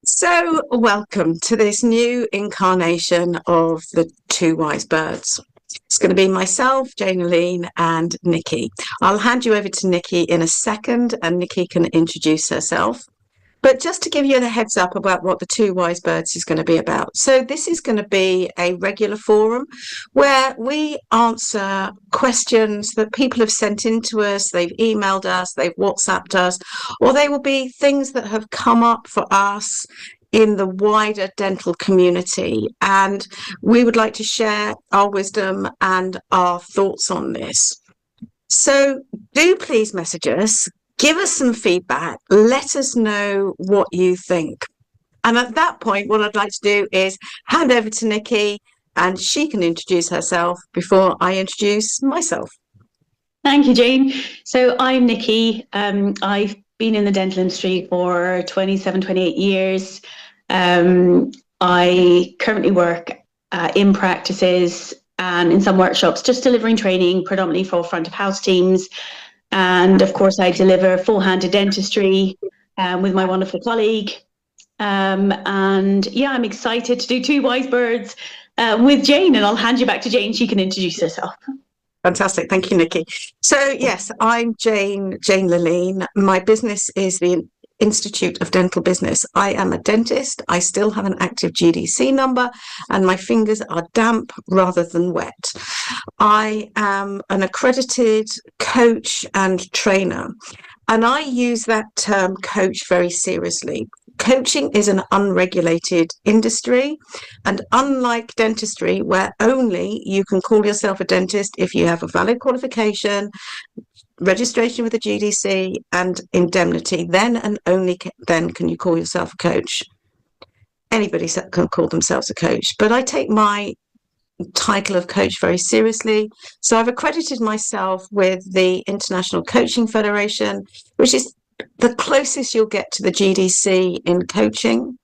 So, welcome to this new incarnation of the Two Wise Birds. It's going to be myself, Jane, Lelean, and Nikki. I'll hand you over to Nikki in a second, and Nikki can introduce herself. But just to give you a heads up about what the Two Wise Birds is going to be about. So this is going to be a regular forum where we answer questions that people have sent in to us, they've emailed us, they've WhatsApped us, or they will be things that have come up for us in the wider dental community. And we would like to share our wisdom and our thoughts on this. So do please message us. Give us some feedback. Let us know what you think. And at that point, what I'd like to do is hand over to Nikki and she can introduce herself before I introduce myself. Thank you, Jane. So I'm Nikki. I've been in the dental industry for 27, 28 years. I currently work in practices and in some workshops, just delivering training predominantly for front of house teams. And of course, I deliver full-handed dentistry with my wonderful colleague. And yeah, I'm excited to do Two Wise Birds with Jane, and I'll hand you back to Jane. She can introduce herself. Fantastic. Thank you, Nikki. So yes, I'm Jane Lelean. My business is the Institute of Dental Business. I am a dentist. I still have an active GDC number and my fingers are damp rather than wet. I am an accredited coach and trainer, and I use that term coach very seriously. Coaching is an unregulated industry, and unlike dentistry, where only you can call yourself a dentist if you have a valid qualification, registration with the GDC and indemnity, then and only then can you call yourself a coach. Anybody can call themselves a coach, but I take my title of coach very seriously. So I've accredited myself with the International Coaching Federation, which is the closest you'll get to the GDC in coaching.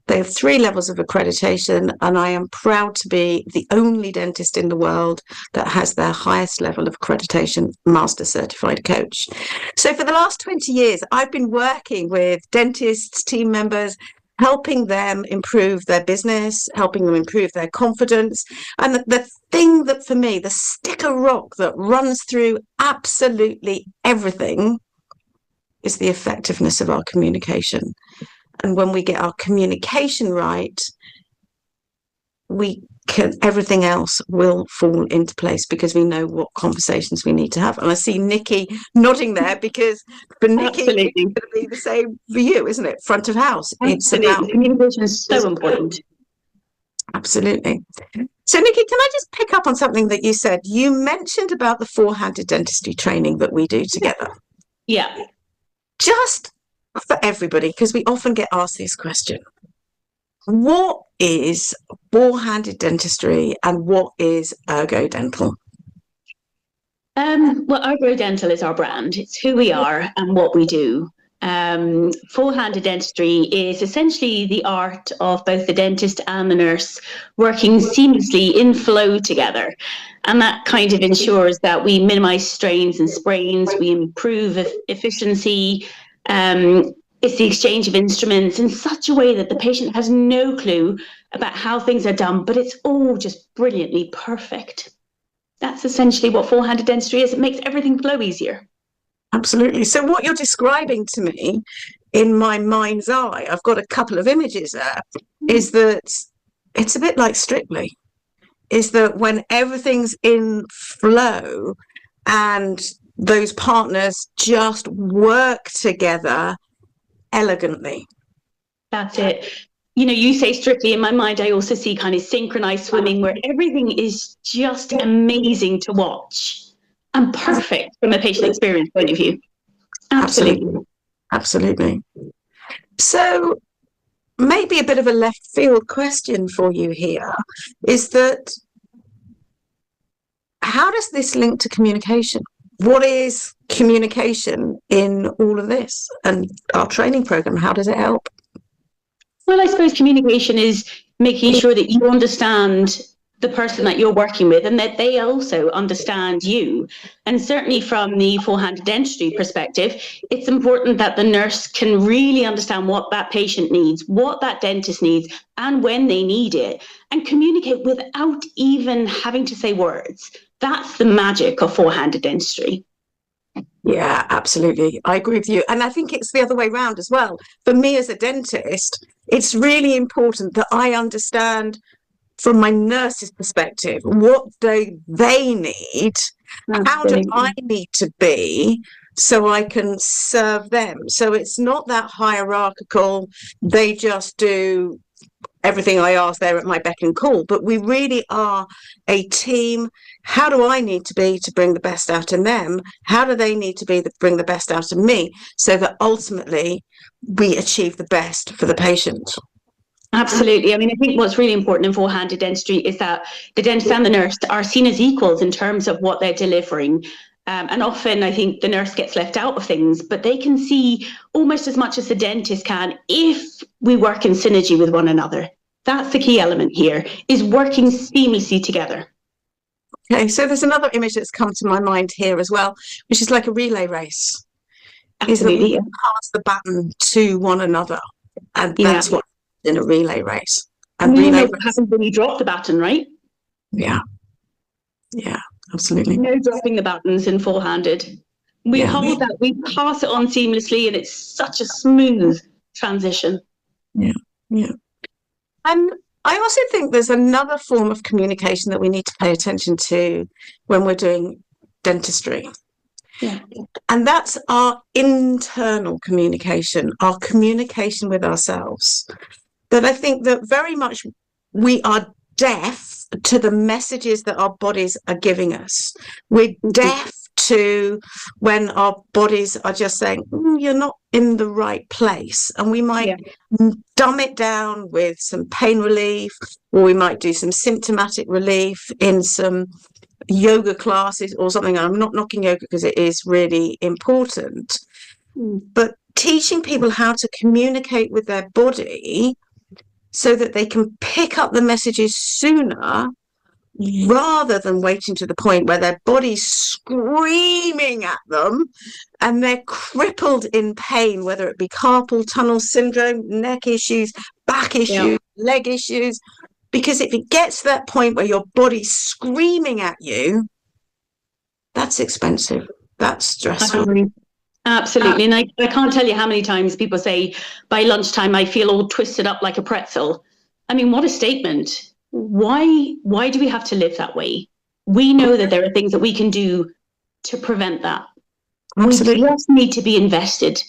They have 3 levels of accreditation, and I am proud to be the only dentist in the world that has their highest level of accreditation, Master Certified Coach. So for the last 20 years, I've been working with dentists, team members, helping them improve their business, helping them improve their confidence. And the thing that for me, the sticker rock that runs through absolutely everything is the effectiveness of our communication. And when we get our communication right, everything else will fall into place because we know what conversations we need to have. And I see Nikki nodding there because for Nikki, it's going to be the same for you, isn't it? Front of house. Absolutely. It's about communication is so important. Absolutely. So Nikki, can I just pick up on something that you said? You mentioned about the four-handed dentistry training that we do together. Yeah. Just for everybody, because we often get asked this question. What is four-handed dentistry and what is ergodental? Well, ergodental is our brand. It's who we are and what we do. Four-handed dentistry is essentially the art of both the dentist and the nurse working seamlessly in flow together. And that kind of ensures that we minimize strains and sprains, we improve efficiency. It's the exchange of instruments in such a way that the patient has no clue about how things are done, but it's all just brilliantly perfect. That's essentially what four-handed dentistry is. It makes everything flow easier. Absolutely. So what you're describing to me in my mind's eye, I've got a couple of images there, is that it's a bit like Strictly, is that when everything's in flow and those partners just work together elegantly. That's it. You know, you say Strictly, in my mind I also see kind of synchronized swimming where everything is just amazing to watch and perfect from a patient experience point of view. Absolutely. So maybe a bit of a left field question for you here is that how does this link to communication? What is communication in all of this? And our training program, how does it help? Well, I suppose communication is making sure that you understand the person that you're working with, and that they also understand you. And certainly from the full-handed dentistry perspective, it's important that the nurse can really understand what that patient needs, what that dentist needs, and when they need it, and communicate without even having to say words. That's the magic of full-handed dentistry. Yeah, absolutely. I agree with you. And I think it's the other way around as well. For me as a dentist, it's really important that I understand from my nurse's perspective what do they need, how do I need to be so I can serve them. So it's not that hierarchical, they just do everything I ask, they're at my beck and call, but we really are a team. How do I need to be to bring the best out in them? How do they need to be to bring the best out of me, so that ultimately we achieve the best for the patient? Absolutely. I mean, I think what's really important in full-handed dentistry is that the dentist and the nurse are seen as equals in terms of what they're delivering. And often I think the nurse gets left out of things, but they can see almost as much as the dentist can if we work in synergy with one another. That's the key element here, is working seamlessly together. Okay, so there's another image that's come to my mind here as well, which is like a relay race. Absolutely. Is that we pass the baton to one another, and that's what in a relay race. And relay race happens when you drop the baton, right? Yeah, absolutely. No dropping the batons in full-handed. We hold that, we pass it on seamlessly, and it's such a smooth transition. Yeah. And I also think there's another form of communication that we need to pay attention to when we're doing dentistry. Yeah. And that's our internal communication, our communication with ourselves. That I think that very much we are deaf to the messages that our bodies are giving us. We're deaf to when our bodies are just saying, you're not in the right place. And we might dumb it down with some pain relief, or we might do some symptomatic relief in some yoga classes or something. I'm not knocking yoga because it is really important, but teaching people how to communicate with their body so that they can pick up the messages sooner, rather than waiting to the point where their body's screaming at them and they're crippled in pain, whether it be carpal tunnel syndrome, neck issues, back issues, leg issues. Because if it gets to that point where your body's screaming at you, that's expensive. That's stressful. Absolutely. And I can't tell you how many times people say, by lunchtime, I feel all twisted up like a pretzel. I mean, what a statement. Why do we have to live that way? We know that there are things that we can do to prevent that. Absolutely. We just need to be invested.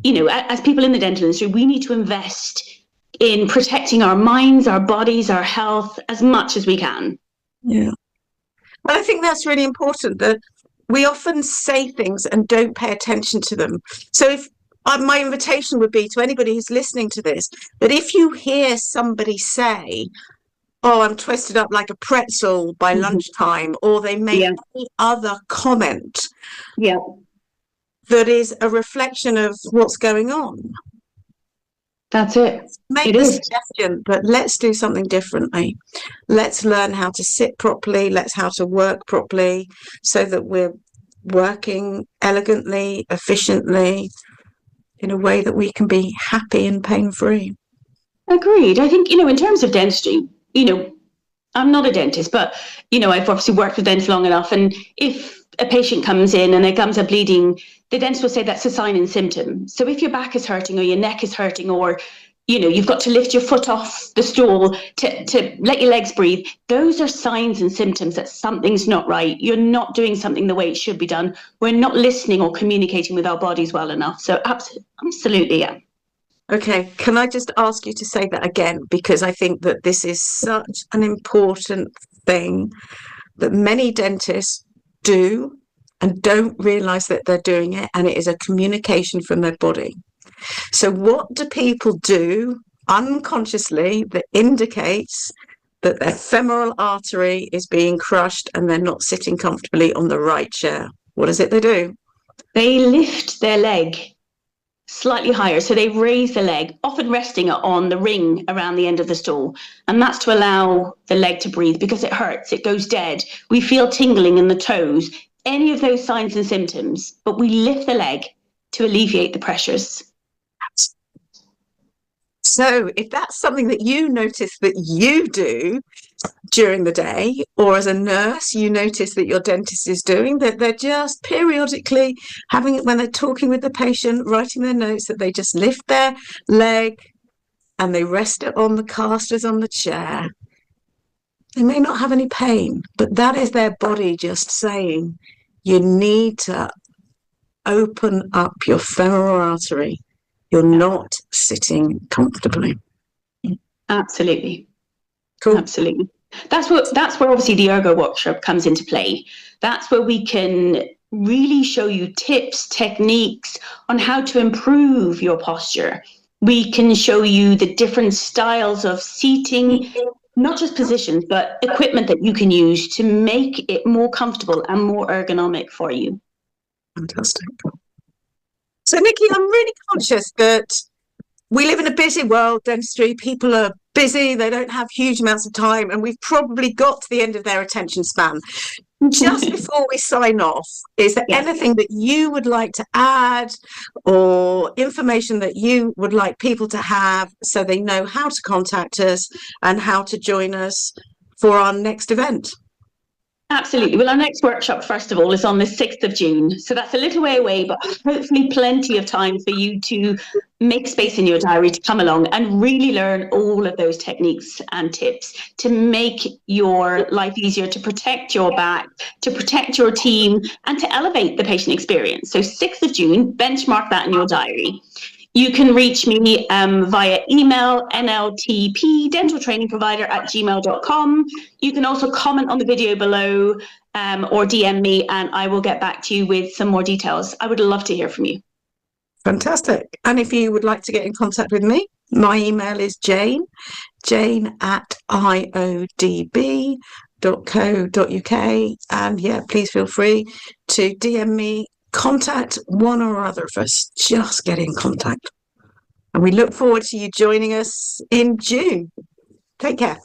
You know, as people in the dental industry, we need to invest in protecting our minds, our bodies, our health as much as we can. Yeah. Well, I think that's really important, that we often say things and don't pay attention to them. So if my invitation would be to anybody who's listening to this, that if you hear somebody say, oh, I'm twisted up like a pretzel by lunchtime, or they make any other comment that is a reflection of what's going on. That's it. Make the suggestion, but let's do something differently. Let's learn how to sit properly. Let's how to work properly, so that we're working elegantly, efficiently, in a way that we can be happy and pain-free. Agreed. I think, in terms of dentistry, I'm not a dentist, but, I've obviously worked with dentists long enough. And if a patient comes in and their gums are bleeding, the dentist will say that's a sign and symptom. So if your back is hurting or your neck is hurting, or, you've got to lift your foot off the stool to let your legs breathe, those are signs and symptoms that something's not right. You're not doing something the way it should be done. We're not listening or communicating with our bodies well enough. So absolutely, yeah. Okay, can I just ask you to say that again? Because I think that this is such an important thing that many dentists do and don't realise that they're doing it, and it is a communication from their body. So what do people do unconsciously that indicates that their femoral artery is being crushed and they're not sitting comfortably on the right chair? What is it they do? They lift their leg. slightly higher. So they raise the leg, often resting it on the ring around the end of the stool. And that's to allow the leg to breathe because it hurts, it goes dead. We feel tingling in the toes, any of those signs and symptoms, but we lift the leg to alleviate the pressures. So if that's something that you notice that you do during the day, or as a nurse, you notice that your dentist is doing, that they're just periodically having it when they're talking with the patient, writing their notes, that they just lift their leg and they rest it on the casters on the chair. They may not have any pain, but that is their body just saying, you need to open up your femoral artery. You're not sitting comfortably. Absolutely. Cool. Absolutely. That's where obviously the ergo workshop comes into play. That's where we can really show you tips, techniques on how to improve your posture. We can show you the different styles of seating, not just positions, but equipment that you can use to make it more comfortable and more ergonomic for you. Fantastic. So, Nikki, I'm really conscious that we live in a busy world, dentistry. People are busy, they don't have huge amounts of time, and we've probably got to the end of their attention span. Just before we sign off, is there anything that you would like to add, or information that you would like people to have so they know how to contact us and how to join us for our next event? Absolutely. Well, our next workshop, first of all, is on the 6th of June. So that's a little way away, but hopefully plenty of time for you to make space in your diary to come along and really learn all of those techniques and tips to make your life easier, to protect your back, to protect your team, and to elevate the patient experience. So 6th of June, benchmark that in your diary. You can reach me via email, nltpdentaltrainingprovider@gmail.com. You can also comment on the video below or DM me, and I will get back to you with some more details. I would love to hear from you. Fantastic. And if you would like to get in contact with me, my email is jane@iodb.co.uk. And yeah, please feel free to DM me. Contact one or other of us. Just get in contact. And we look forward to you joining us in June. Take care.